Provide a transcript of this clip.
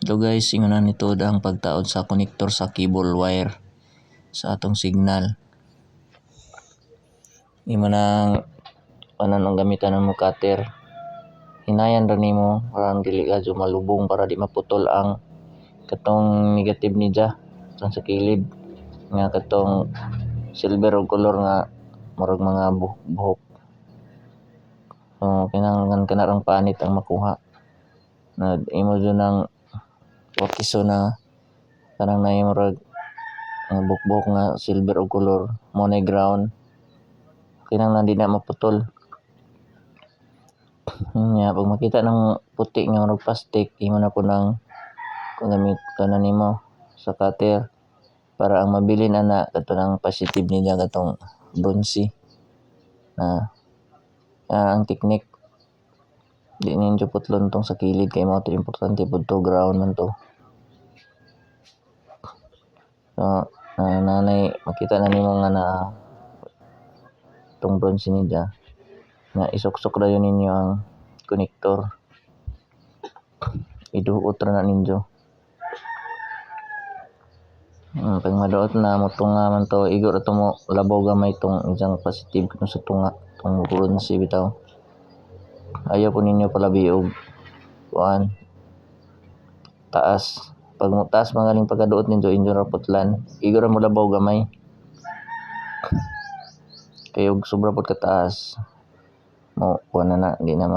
So guys, ingon nito ang pagtaod sa connector sa cable wire sa atong signal. Imo nang panan ang gamitan ng cutter. Hinayan ra nimo para dili kadyo malubong para di maputol ang katong negative ni dya sa kilid nga katong silver og color nga murag mga buhok. So kinahanglan kanarang panit ang makuha. Imo dyan ang wakiso na kanang na murag bukbok nga silver og color mo na ground. Kinahanglan di na maputol. Nya pag makita ng puti nga murag plastic, imo na po nang gamit kanan nimo sa cutter para ang mabilin ana kato ng positive niya katong bronze ang technique di ninyo putlon tong sa kilid kay mao to importante pud to, ground man to. So nanay makita na nimo nga na tong bronze niya nga isuksok ra yun ninyo ang connector, iduot ra na ninyo. Pag maduot na mo tunga man to, igo ra to mo labaw gamay tong isang positive kuno sa tunga tong bronze bitaw. Ayaw po ninyo palabi og kuan taas. Pag mo taas magaling pagkaduot ninyo inyo ra putlan, igo ra mo labaw gamay. Kay og sobra pud ka taas mo kuan na di na